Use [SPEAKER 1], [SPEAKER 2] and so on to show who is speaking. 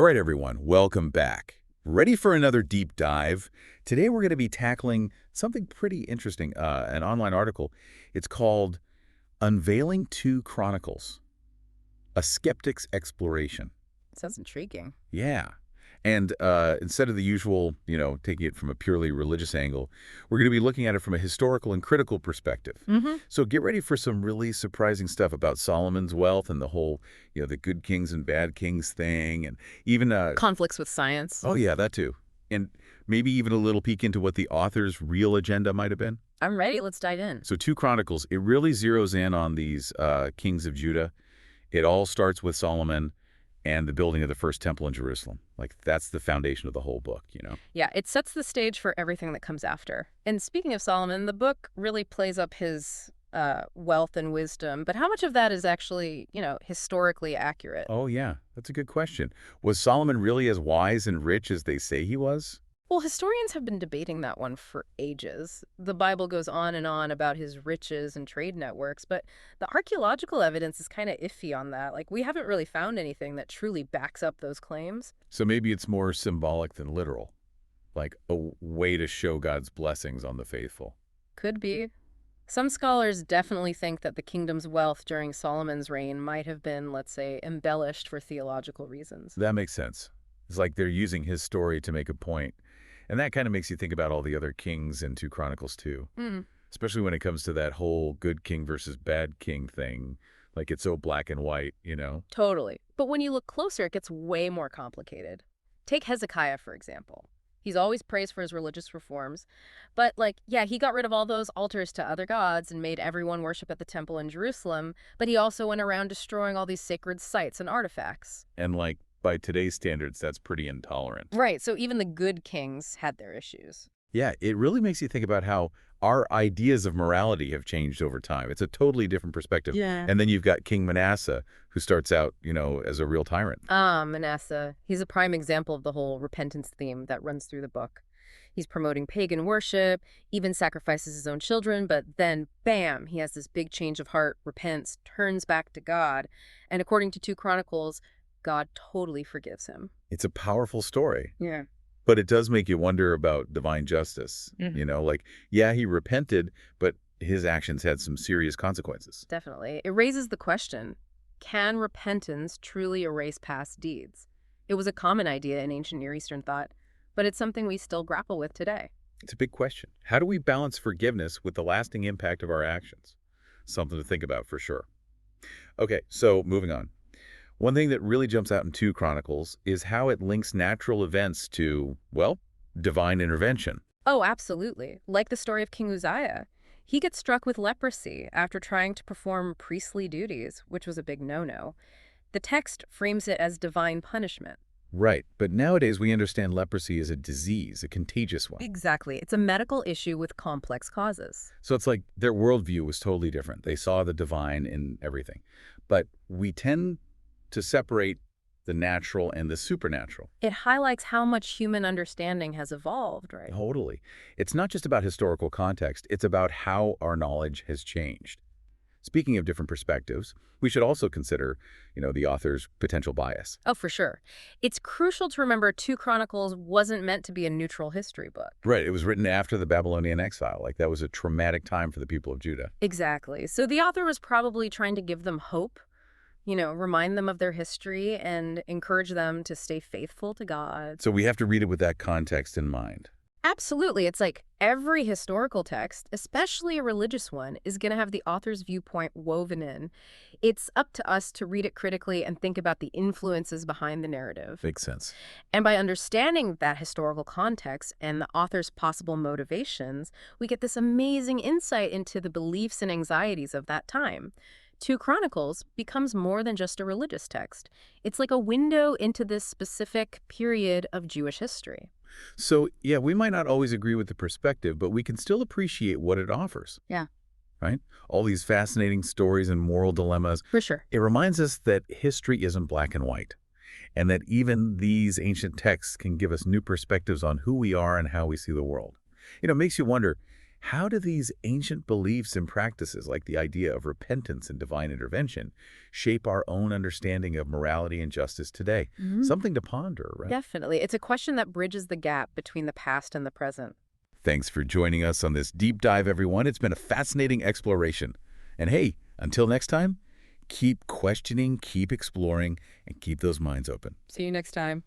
[SPEAKER 1] All right, everyone, welcome back. Ready for another deep dive? Today we're going to be tackling something pretty interesting, an online article. It's called Unveiling Two Chronicles, a Skeptic's Exploration.
[SPEAKER 2] Sounds intriguing.
[SPEAKER 1] Yeah. And instead of the usual, taking it from a purely religious angle, we're going to be looking at it from a historical and critical perspective. So get ready for some really surprising stuff about Solomon's wealth and the whole, the good kings and bad kings thing, and even
[SPEAKER 2] Conflicts with science.
[SPEAKER 1] oh yeah, that too. And maybe even a little peek into what the author's real agenda might have been.
[SPEAKER 2] I'm ready. Let's dive in.
[SPEAKER 1] So 2 Chronicles, it really zeroes in on these kings of Judah. It all starts with Solomon and the building of the first temple in Jerusalem. Like, that's the foundation of the whole book.
[SPEAKER 2] Yeah, it sets the stage for everything that comes after. And speaking of Solomon, the book really plays up his wealth and wisdom. But how much of that is actually, historically accurate?
[SPEAKER 1] Oh yeah, that's a good question. Was Solomon really as wise and rich as they say he was?
[SPEAKER 2] Well, historians have been debating that one for ages. The Bible goes on and on about his riches and trade networks, but the archaeological evidence is kind of iffy on that. Like, we haven't really found anything that truly backs up those claims.
[SPEAKER 1] So maybe it's more symbolic than literal, like a way to show God's blessings on the faithful.
[SPEAKER 2] Could be. Some scholars definitely think that the kingdom's wealth during Solomon's reign might have been, let's say, embellished for theological reasons.
[SPEAKER 1] That makes sense. It's like they're using his story to make a point. And that kind of makes you think about all the other kings in 2 Chronicles too. Especially when it comes to that whole good king versus bad king thing. Like, it's so black and white.
[SPEAKER 2] Totally. But when you look closer, it gets way more complicated. Take Hezekiah, for example. He's always praised for his religious reforms. But, he got rid of all those altars to other gods and made everyone worship at the temple in Jerusalem. But he also went around destroying all these sacred sites and artifacts.
[SPEAKER 1] And by today's standards, that's pretty intolerant.
[SPEAKER 2] Right, so even the good kings had their issues.
[SPEAKER 1] Yeah, it really makes you think about how our ideas of morality have changed over time. It's a totally different perspective.
[SPEAKER 2] Yeah.
[SPEAKER 1] And then you've got King Manasseh, who starts out, as a real tyrant.
[SPEAKER 2] Manasseh. He's a prime example of the whole repentance theme that runs through the book. He's promoting pagan worship, even sacrifices his own children, but then, bam, he has this big change of heart, repents, turns back to God. And according to 2 Chronicles, God totally forgives him.
[SPEAKER 1] It's a powerful story.
[SPEAKER 2] Yeah.
[SPEAKER 1] But it does make you wonder about divine justice. Yeah, he repented, but his actions had some serious consequences.
[SPEAKER 2] Definitely. It raises the question, can repentance truly erase past deeds? It was a common idea in ancient Near Eastern thought, but it's something we still grapple with today.
[SPEAKER 1] It's a big question. How do we balance forgiveness with the lasting impact of our actions? Something to think about for sure. Okay, so moving on. One thing that really jumps out in 2 Chronicles is how it links natural events to, divine intervention.
[SPEAKER 2] Oh, absolutely. Like the story of King Uzziah. He gets struck with leprosy after trying to perform priestly duties, which was a big no-no. The text frames it as divine punishment.
[SPEAKER 1] Right, but nowadays we understand leprosy as a disease, a contagious one.
[SPEAKER 2] Exactly. It's a medical issue with complex causes.
[SPEAKER 1] So it's like their worldview was totally different. They saw the divine in everything. But we tend to separate the natural and the supernatural.
[SPEAKER 2] It highlights how much human understanding has evolved, right?
[SPEAKER 1] Totally. It's not just about historical context, it's about how our knowledge has changed. Speaking of different perspectives, we should also consider, the author's potential bias.
[SPEAKER 2] Oh, for sure. It's crucial to remember 2 Chronicles wasn't meant to be a neutral history book.
[SPEAKER 1] Right. It was written after the Babylonian exile. Like, that was a traumatic time for the people of Judah.
[SPEAKER 2] Exactly. So the author was probably trying to give them hope, remind them of their history and encourage them to stay faithful to God.
[SPEAKER 1] So we have to read it with that context in mind.
[SPEAKER 2] Absolutely. It's like every historical text, especially a religious one, is going to have the author's viewpoint woven in. It's up to us to read it critically and think about the influences behind the narrative.
[SPEAKER 1] Makes sense.
[SPEAKER 2] And by understanding that historical context and the author's possible motivations, we get this amazing insight into the beliefs and anxieties of that time. 2 Chronicles becomes more than just a religious text. It's like a window into this specific period of Jewish history.
[SPEAKER 1] So, yeah, we might not always agree with the perspective, but we can still appreciate what it offers.
[SPEAKER 2] Yeah.
[SPEAKER 1] Right? All these fascinating stories and moral dilemmas.
[SPEAKER 2] For sure.
[SPEAKER 1] It reminds us that history isn't black and white, and that even these ancient texts can give us new perspectives on who we are and how we see the world. It makes you wonder, How do these ancient beliefs and practices, like the idea of repentance and divine intervention, shape our own understanding of morality and justice today?
[SPEAKER 2] Mhm.
[SPEAKER 1] Something to ponder, right?
[SPEAKER 2] Definitely. It's a question that bridges the gap between the past and the present.
[SPEAKER 1] Thanks for joining us on this deep dive, everyone. It's been a fascinating exploration. And hey, until next time, keep questioning, keep exploring, and keep those minds open.
[SPEAKER 2] See you next time.